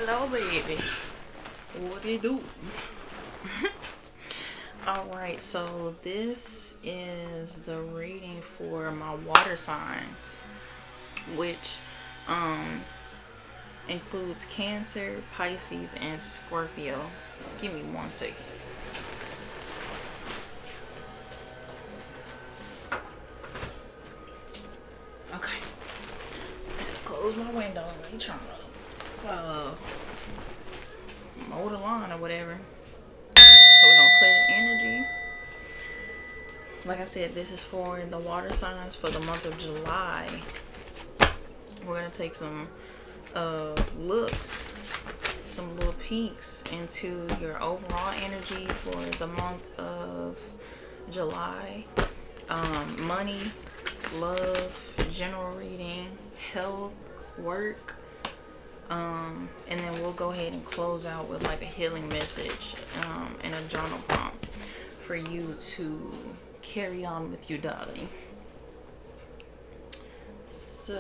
Hello, baby. What it do? Alright, so this is the reading for my water signs, which um includes Cancer, Pisces, and Scorpio. Give me 1 second. Okay. Close my window. I ain't trying to mow the lawn or whatever. So we're gonna clear the energy. Like I said, this is for the water signs for the month of July. We're gonna take some looks, some little peeks into your overall energy for the month of July. Money, love, general reading, health, work, and then we'll go ahead and close out with like a healing message and a journal prompt for you to carry on with you, darling. So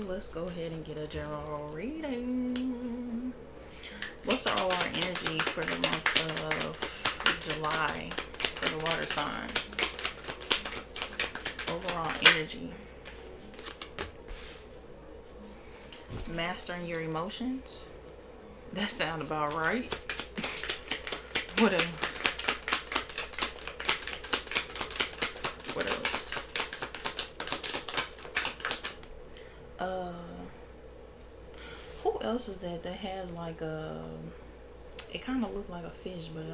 let's go ahead and get a general reading. What's our energy for the month of July for the water signs? Overall energy. Mastering your emotions. That sounds about right. What else? What else? Who else is that has like a, it kind of looked like a fish, but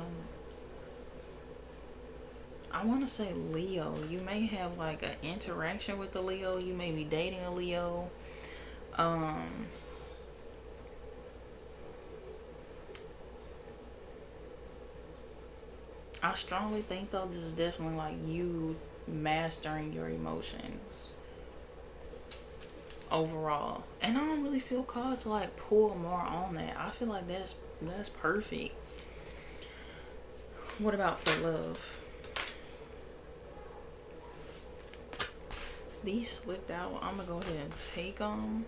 I want to say Leo. You may have like an interaction with the Leo. You may be dating a Leo. I strongly think though this is definitely like you mastering your emotions overall, and I don't really feel called to like pull more on that. I feel like that's perfect. What about for love? These slipped out. I'm gonna go ahead and take them.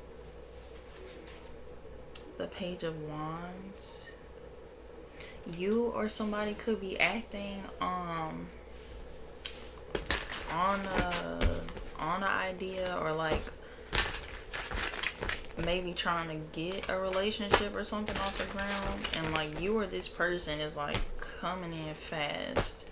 The Page of Wands. You or somebody could be acting on an idea, or like maybe trying to get a relationship or something off the ground, and like you or this person is like coming in fast.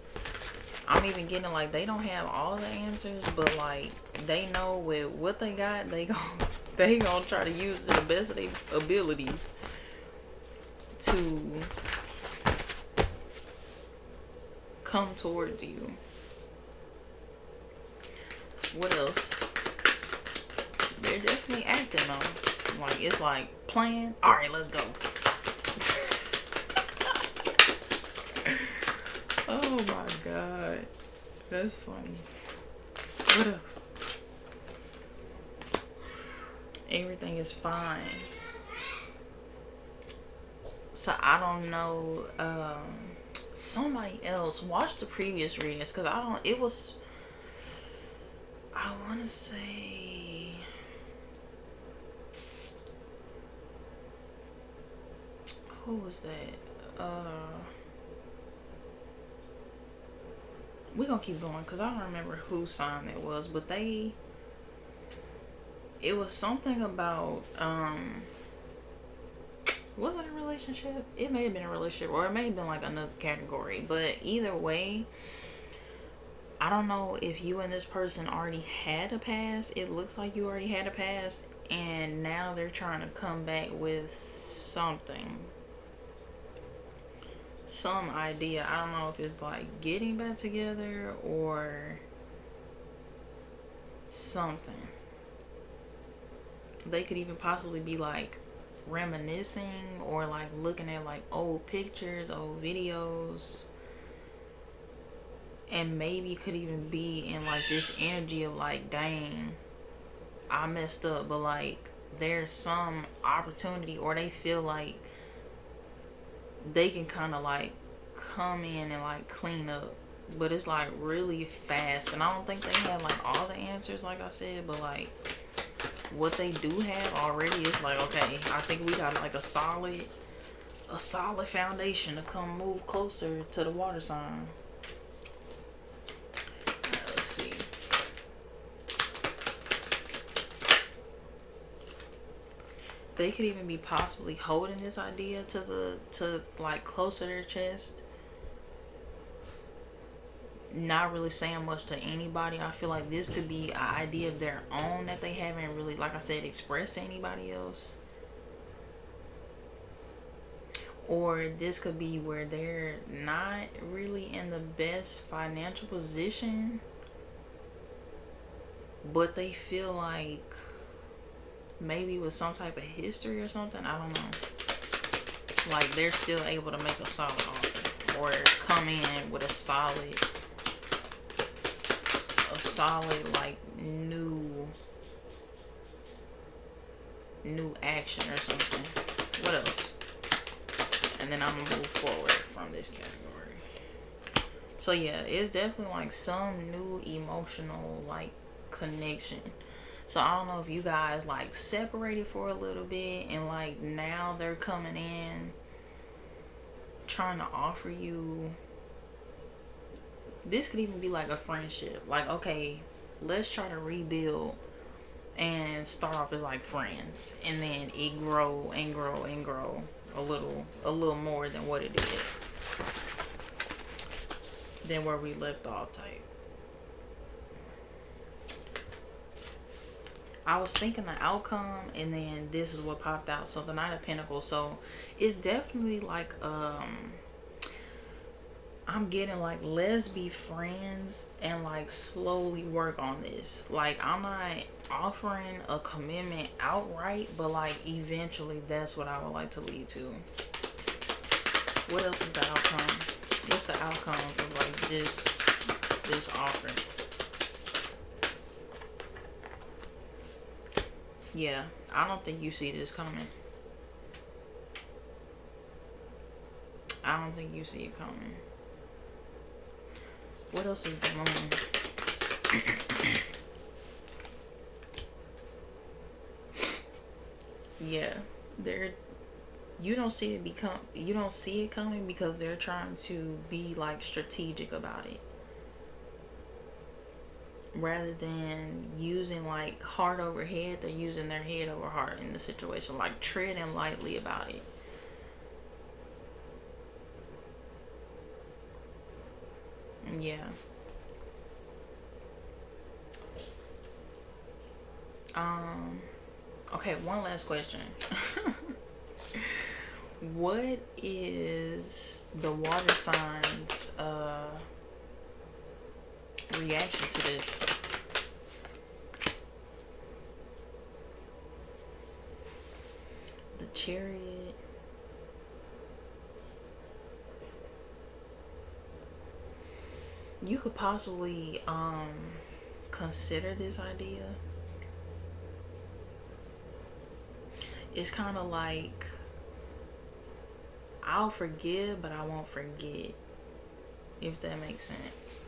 I'm even getting like they don't have all the answers, but like they know with what they got, they gonna try to use to the best of their abilities to come towards you. What else? They're definitely acting though. Like it's like plan. All right, let's go. Oh my god, that's funny. What else? Everything is fine. So I don't know. Somebody else watch the previous readings, because I don't. It was. I want to say. Who was that? We're gonna keep going because I don't remember whose sign it was, but it was something about was it a relationship? It may have been a relationship, or it may have been like another category, but either way, I don't know if you and this person already had a past. It looks like you already had a past, and now they're trying to come back with something, some idea. I don't know if it's like getting back together or something. They could even possibly be like reminiscing, or like looking at like old pictures, old videos, and maybe could even be in like this energy of like, dang, I messed up, but like there's some opportunity, or they feel like they can kind of like come in and like clean up, but it's like really fast, and I don't think they have like all the answers like I said, but like what they do have already is like, okay, I think we got like a solid foundation to come move closer to the water sign. Let's see. They could even be possibly holding this idea to like close to their chest. Not really saying much to anybody. I feel like this could be an idea of their own that they haven't really, like I said, expressed to anybody else. Or this could be where they're not really in the best financial position, but they feel like maybe with some type of history or something, I don't know, like they're still able to make a solid offer or come in with a solid like new action or something. What else? And then I'm gonna move forward from this category. So yeah, it's definitely like some new emotional like connection. So I don't know if you guys like separated for a little bit and like now they're coming in trying to offer you. This could even be like a friendship. Like, okay, let's try to rebuild and start off as like friends, and then it grow and grow and grow a little more than what it did, than where we left off type. I was thinking the outcome, and then this is what popped out. So the Knight of Pentacles. So it's definitely like I'm getting like, let's be friends and like slowly work on this. Like, I'm not offering a commitment outright, but like eventually that's what I would like to lead to. What else is the outcome? What's the outcome of like this offer? Yeah, I don't think you see this coming. I don't think you see it coming. What else is the moon? Yeah, you don't see it coming because they're trying to be like strategic about it, rather than using like heart over head. They're using their head over heart in the situation, like treading lightly about it. Yeah. Okay, one last question. What is the water signs reaction to this? The Chariot. You could possibly consider this idea. It's kind of like, I'll forgive, but I won't forget, if that makes sense.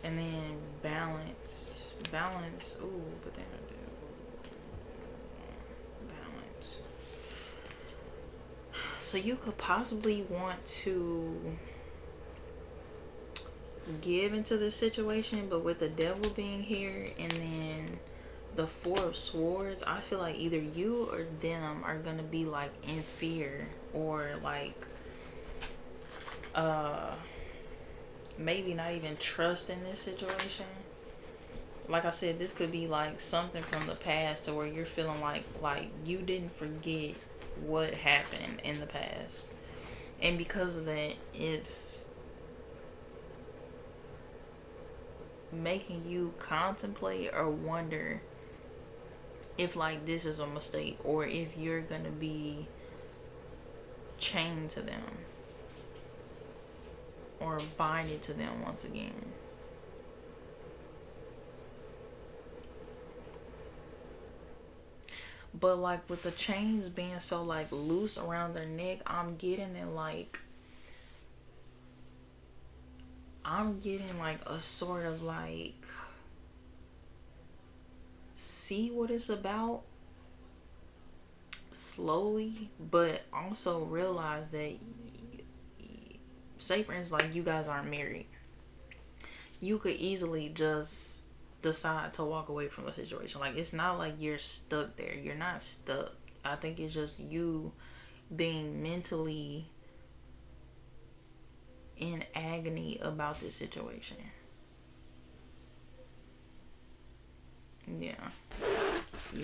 And then balance. Ooh, but then I do balance. So you could possibly want to give into the situation, but with the Devil being here and then the Four of Swords, I feel like either you or them are gonna be like in fear, or like maybe not even trust in this situation. Like I said, this could be like something from the past to where you're feeling like you didn't forget what happened in the past, and because of that, it's making you contemplate or wonder if like this is a mistake, or if you're gonna be chained to them or binded to them once again. But like with the chains being so like loose around their neck, I'm getting a sort of like see what it's about slowly, but also realize that, say for instance, like you guys aren't married, you could easily just decide to walk away from the situation. Like, it's not like you're stuck there. You're not stuck. I think it's just you being mentally in agony about this situation. Yeah.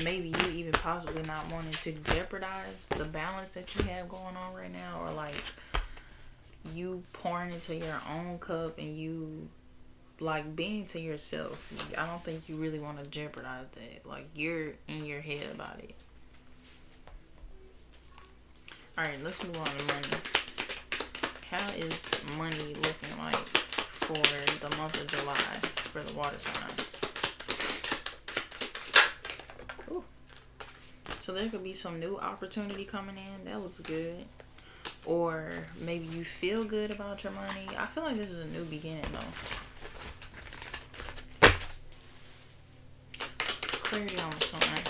Maybe you even possibly not wanting to jeopardize the balance that you have going on right now, or like you pouring into your own cup and you like being to yourself. I don't think you really want to jeopardize that. Like, you're in your head about it. Alright, let's move on to money. How is money looking like for the month of July for the water signs? Ooh. So there could be some new opportunity coming in. That looks good. Or maybe you feel good about your money. I feel like this is a new beginning though. Clarity on the sun.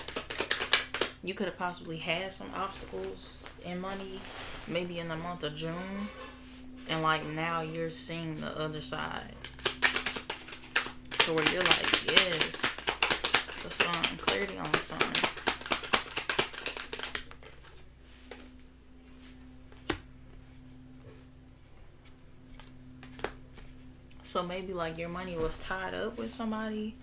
You could have possibly had some obstacles in money maybe in the month of June, and like now you're seeing the other side, to where you're like, yes, the sun, clarity on the sun. So maybe like your money was tied up with somebody.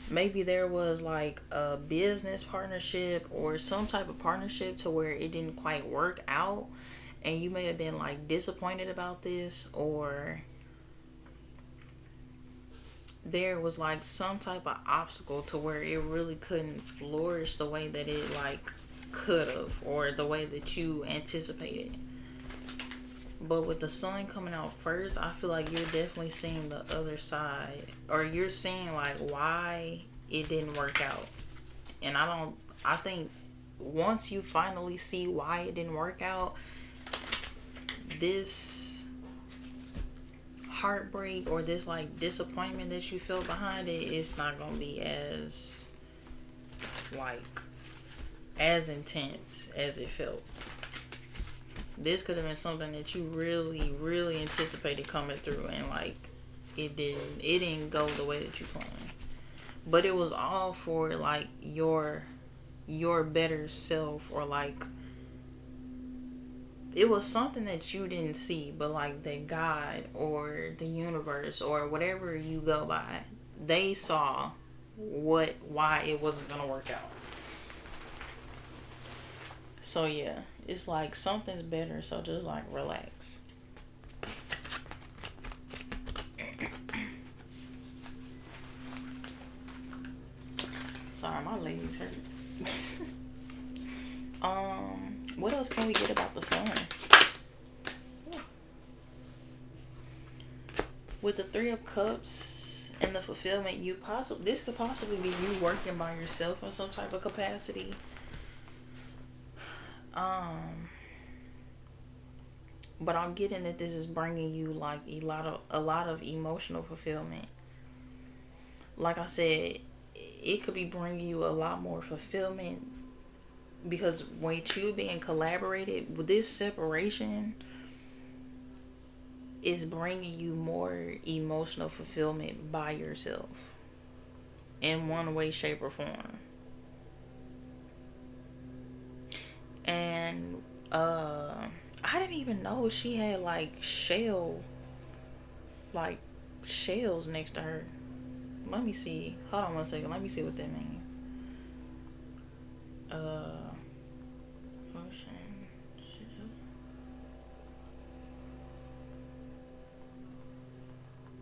Maybe there was like a business partnership or some type of partnership to where it didn't quite work out, and you may have been like disappointed about this, or there was like some type of obstacle to where it really couldn't flourish the way that it like could have, or the way that you anticipated. But with the sun coming out first, I feel like you're definitely seeing the other side, or you're seeing like why it didn't work out. And I think once you finally see why it didn't work out, this heartbreak or this like disappointment that you feel behind it is not gonna be as like as intense as it felt. This could have been something that you really, really anticipated coming through, and like it didn't go the way that you planned. But it was all for like your better self, or like it was something that you didn't see, but like that God or the universe or whatever you go by, they saw why it wasn't gonna work out. So yeah, it's like something's better, so just like relax. Sorry, my legs hurt. What else can we get about the sun? With the Three of Cups and the fulfillment, this could possibly be you working by yourself in some type of capacity. But I'm getting that this is bringing you like a lot of emotional fulfillment. Like I said, it could be bringing you a lot more fulfillment, because with you being collaborated with this separation, is bringing you more emotional fulfillment by yourself in one way, shape, or form. And I didn't even know she had like shells next to her. Let me see. Hold on 1 second. Let me see what that means. Ocean.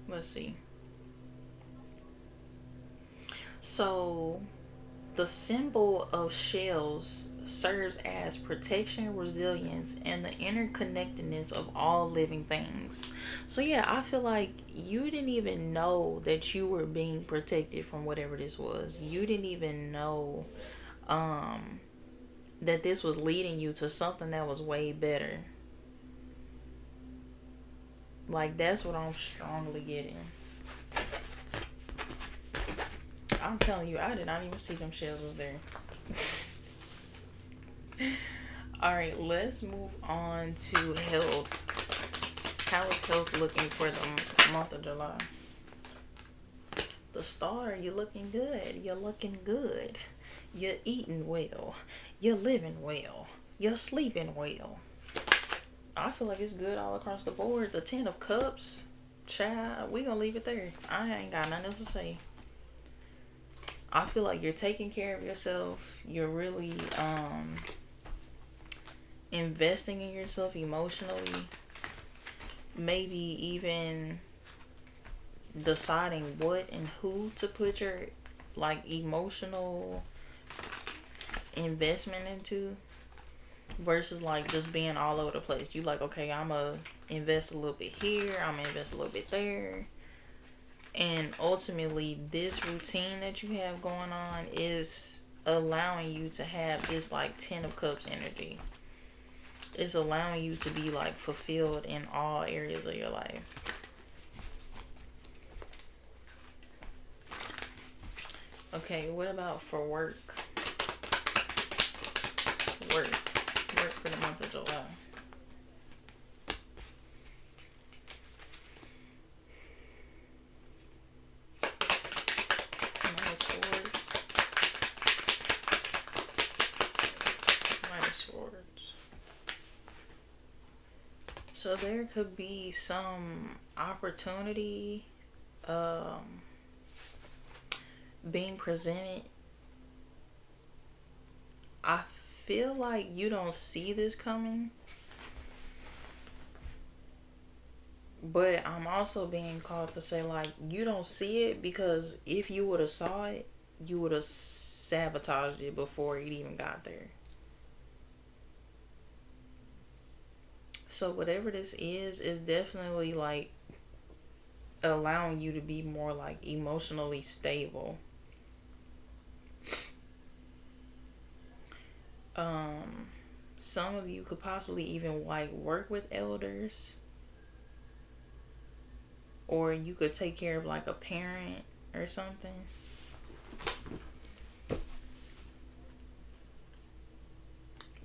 Let's see. So the symbol of shells serves as protection, resilience, and the interconnectedness of all living things. So yeah, I feel like you didn't even know that you were being protected from whatever this was. You didn't even know that this was leading you to something that was way better. Like, that's what I'm strongly getting. I'm telling you, I did not even see them shells was there. All right, let's move on to health. How is health looking for the month of July? The star, you're looking good. You're looking good. You're eating well. You're living well. You're sleeping well. I feel like it's good all across the board. The Ten of Cups, child, we gonna leave it there. I ain't got nothing else to say. I feel like you're taking care of yourself. You're really investing in yourself emotionally. Maybe even deciding what and who to put your like emotional investment into versus like just being all over the place. You like, okay, I'm gonna invest a little bit here, I'm gonna invest a little bit there. And ultimately, this routine that you have going on is allowing you to have this like Ten of Cups energy. It's allowing you to be like fulfilled in all areas of your life. Okay, what about for work? Work for the month of July. So there could be some opportunity being presented. I feel like you don't see this coming, but I'm also being called to say like you don't see it because if you would have saw it, you would have sabotaged it before it even got there. So whatever this is definitely like allowing you to be more like emotionally stable. Some of you could possibly even like work with elders, or you could take care of like a parent or something.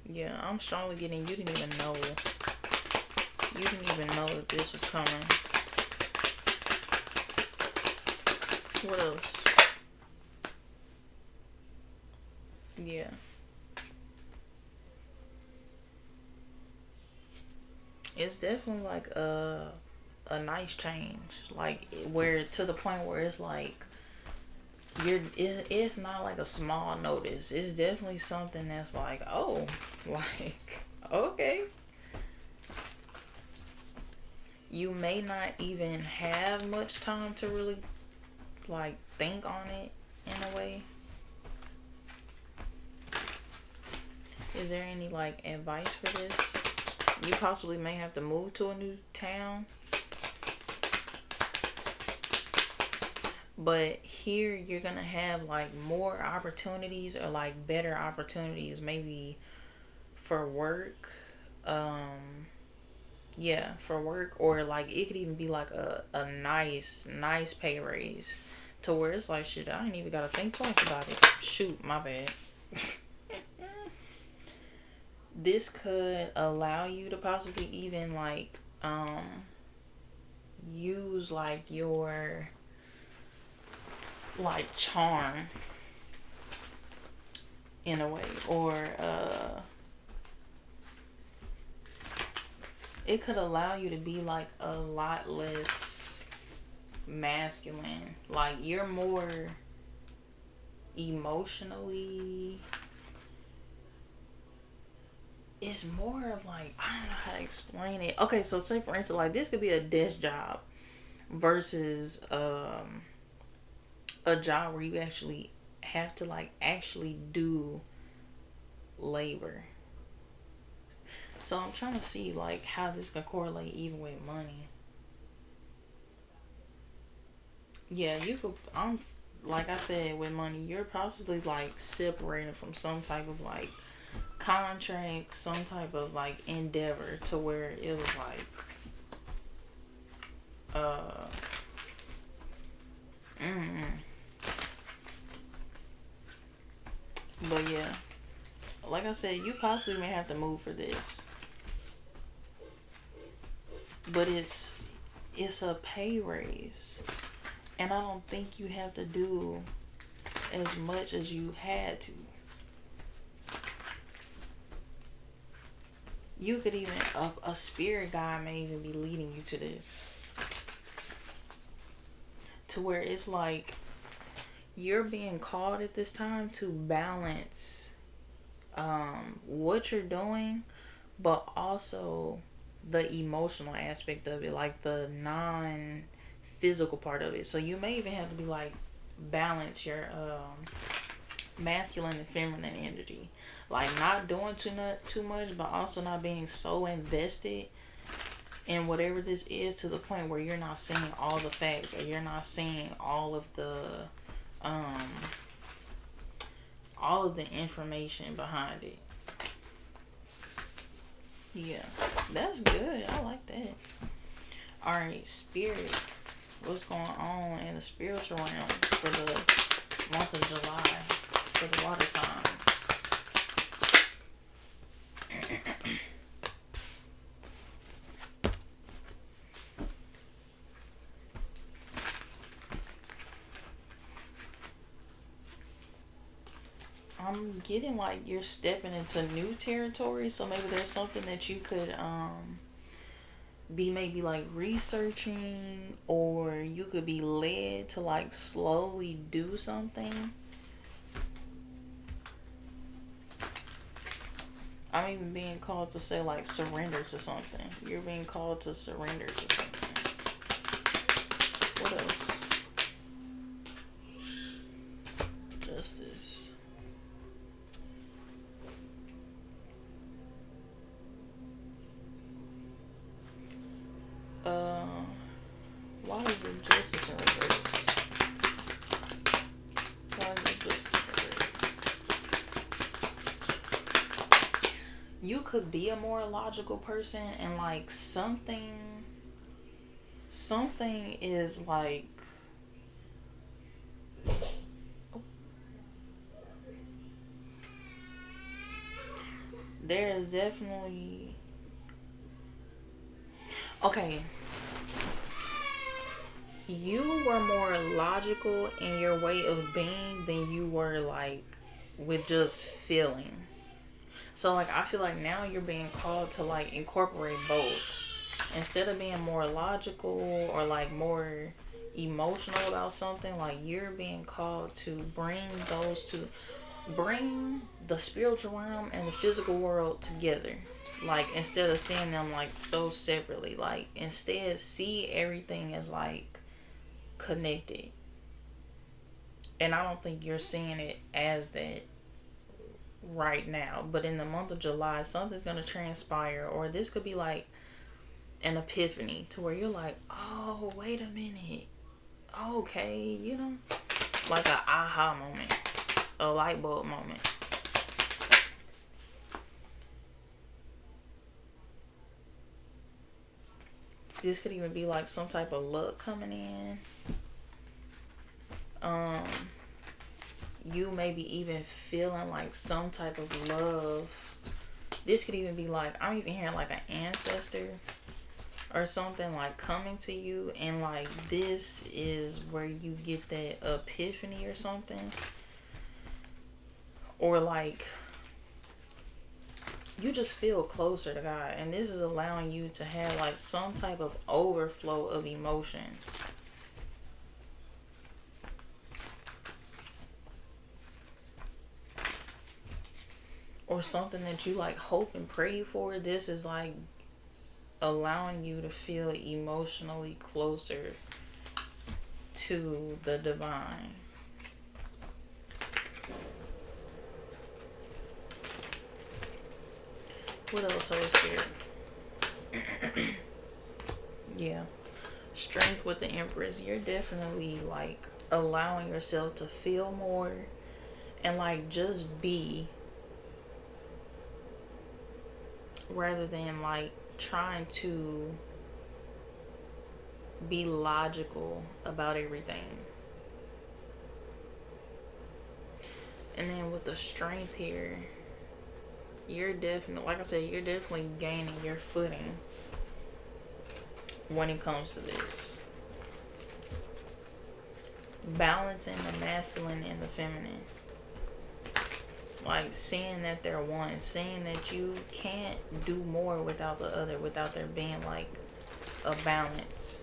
Yeah, I'm strongly getting you didn't even know. You didn't even know that this was coming. What else? Yeah. It's definitely like a nice change. Like where to the point where it's like it's not like a small notice. It's definitely something that's like, oh, like okay. You may not even have much time to really like think on it in a way. Is there any like advice for this? You possibly may have to move to a new town. But here you're gonna have like more opportunities or like better opportunities maybe for work. Yeah, for work, or like it could even be like a nice pay raise to where it's like shit, I ain't even gotta think twice about it. Shoot, my bad. This could allow you to possibly even like use like your like charm in a way, or it could allow you to be like a lot less masculine. Like you're more emotionally, it's more of like, I don't know how to explain it. Okay, so say for instance, like this could be a desk job versus a job where you actually have to like actually do labor. So I'm trying to see like how this can correlate even with money. Yeah, you could. I'm like I said with money, you're possibly like separated from some type of like contract, some type of like endeavor to where it was like uh mm, But yeah, like I said, you possibly may have to move for this. But it's a pay raise. And I don't think you have to do as much as you had to. You could even, a spirit guide may even be leading you to this. To where it's like you're being called at this time to balance what you're doing, but also the emotional aspect of it, like the non physical part of it. So you may even have to be like balance your masculine and feminine energy, like not doing too much, but also not being so invested in whatever this is to the point where you're not seeing all the facts, or you're not seeing um all of the information behind it. Yeah, that's good. I like that. All right, spirit. What's going on in the spiritual realm for the month of July for the water signs? I'm getting like you're stepping into new territory, so maybe there's something that you could be maybe like researching, or you could be led to like slowly do something. I'm even being called to say like surrender to something. You're being called to surrender to something. What else? Justice. Uh, why is it justice in reverse? Why is it justice in reverse? You could be a more logical person, and like something is like, there is definitely, okay, you were more logical in your way of being than you were like with just feeling. So like I feel like now you're being called to like incorporate both. Instead of being more logical or like more emotional about something, like you're being called to bring the spiritual realm and the physical world together. Like instead of seeing them like so separately, like instead see everything as like connected. And I don't think you're seeing it as that right now. But in the month of July, something's gonna transpire, or this could be like an epiphany to where you're like, oh, wait a minute. Okay, like a aha moment, a light bulb moment. This could even be like some type of luck coming in. Um, you maybe even feeling like some type of love. This could even be like, I'm even hearing like an ancestor or something like coming to you, and like this is where you get that epiphany or something, or like you just feel closer to God, and this is allowing you to have like some type of overflow of emotions. Or something that you like hope and pray for. This is like allowing you to feel emotionally closer to the divine. What else, Holy Spirit? Yeah. Strength with the Empress. You're definitely like allowing yourself to feel more and like just be, rather than like trying to be logical about everything. And then with the strength here, you're definitely, like I said, you're definitely gaining your footing when it comes to this. Balancing the masculine and the feminine. Like seeing that they're one. Seeing that you can't do more without the other. Without there being like a balance.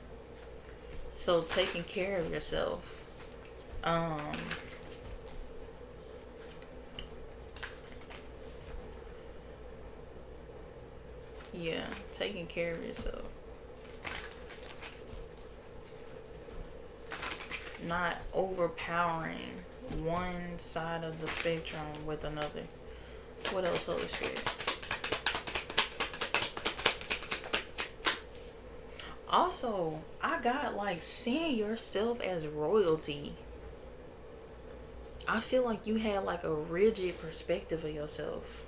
So taking care of yourself. Yeah, taking care of yourself. Not overpowering one side of the spectrum with another. What else, Holy Spirit? Also, I got like seeing yourself as royalty. I feel like you had like a rigid perspective of yourself.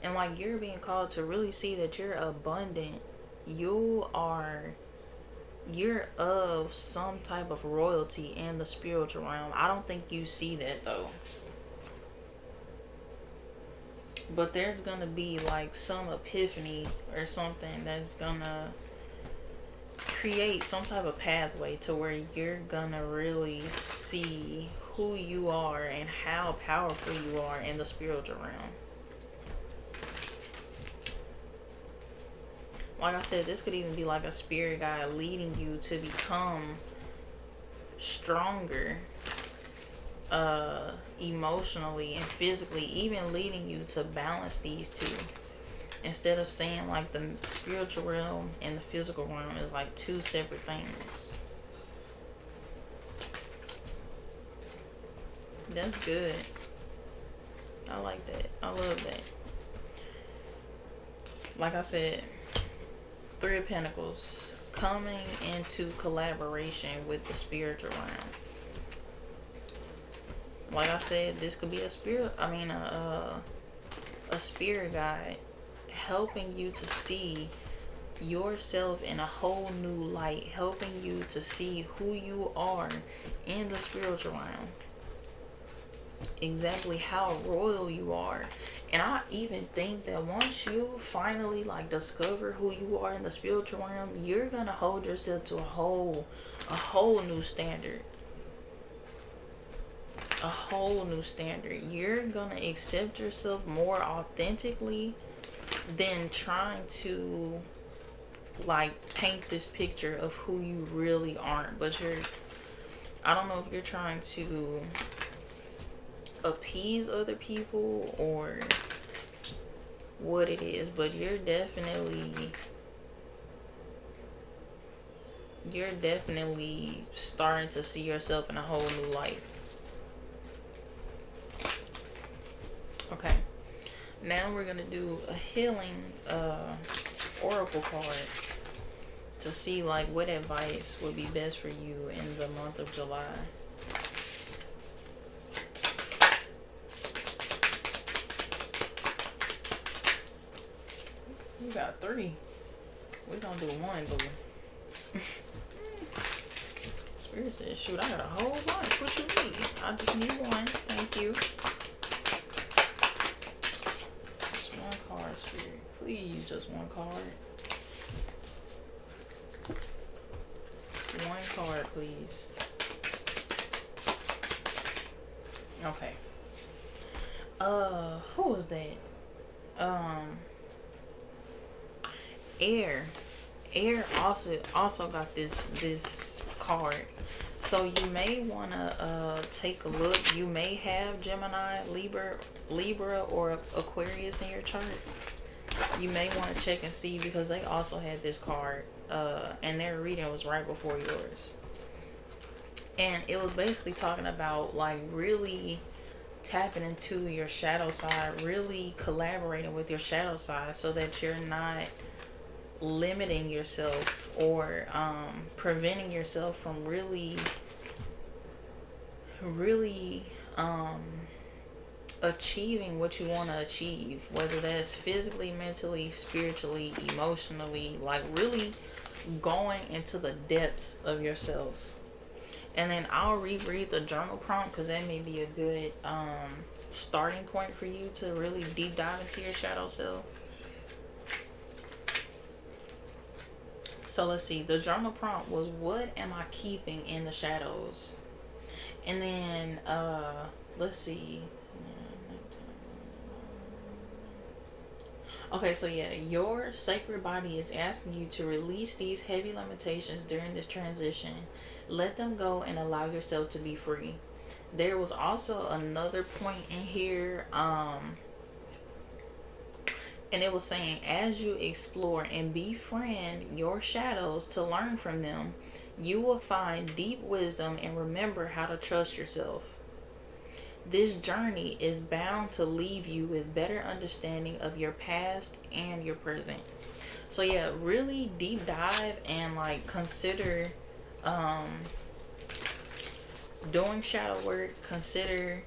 And like you're being called to really see that you're abundant. You're of some type of royalty in the spiritual realm. I don't think you see that though. But there's gonna be like some epiphany or something that's gonna create some type of pathway to where you're gonna really see who you are and how powerful you are in the spiritual realm. Like I said, this could even be like a spirit guide leading you to become stronger emotionally and physically, even leading you to balance these two. Instead of saying like the spiritual realm and the physical realm is like two separate things. That's good. I like that. I love that. Like I said, Three of Pentacles, coming into collaboration with the spiritual realm. Like I said, this could be a spirit guide helping you to see yourself in a whole new light, helping you to see who you are in the spiritual realm, exactly how royal you are. And I even think that once you finally like discover who you are in the spiritual realm, you're gonna hold yourself to a whole new standard. A whole new standard. You're gonna accept yourself more authentically than trying to like paint this picture of who you really aren't. But I don't know if you're trying to appease other people or what it is, but you're definitely starting to see yourself in a whole new light. Okay, now we're gonna do a healing oracle card to see like what advice would be best for you in the month of July. You got 3. We're gonna do 1, boo. Spirit says, shoot, I got a whole bunch. What you need? I just need 1. Thank you. Just 1 card, Spirit. Please, just 1 card. 1 card, please. Okay. Who was that? Air also got this card. So you may want to take a look. You may have Gemini, Libra or Aquarius in your chart. You may want to check and see, because they also had this card and their reading was right before yours. And it was basically talking about like really tapping into your shadow side, really collaborating with your shadow side so that you're not limiting yourself or preventing yourself from really achieving what you want to achieve, whether that's physically, mentally, spiritually, emotionally, like really going into the depths of yourself. And then I'll reread the journal prompt because that may be a good starting point for you to really deep dive into your shadow self. So let's see. The journal prompt was, what am I keeping in the shadows? And then let's see. Okay, so yeah, your sacred body is asking you to release these heavy limitations during this transition. Let them go and allow yourself to be free. There was also another point in here, and it was saying, as you explore and befriend your shadows to learn from them, you will find deep wisdom and remember how to trust yourself. This journey is bound to leave you with better understanding of your past and your present. So yeah, really deep dive and like consider doing shadow work. Consider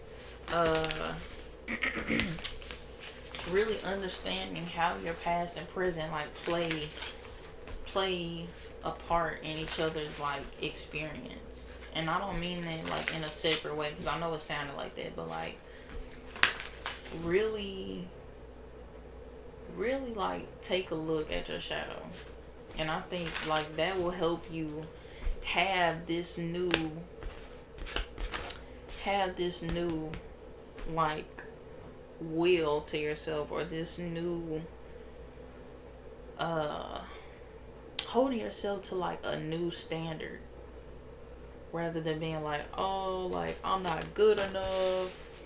really understanding how your past and present like play a part in each other's like experience. And I don't mean that like in a separate way, because I know it sounded like that, but like really like take a look at your shadow. And I think like that will help you have this new like will to yourself, or this new holding yourself to like a new standard, rather than being like, oh, like I'm not good enough,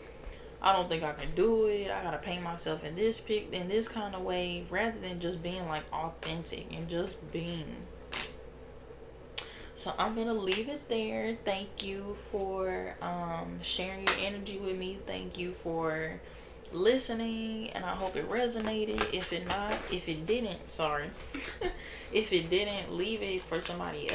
I don't think I can do it, I gotta paint myself in this kind of way, rather than just being like authentic and just being. So I'm gonna leave it there. Thank you for sharing your energy with me. Thank you for listening, and I hope it resonated. If it didn't, sorry. If it didn't, leave it for somebody else.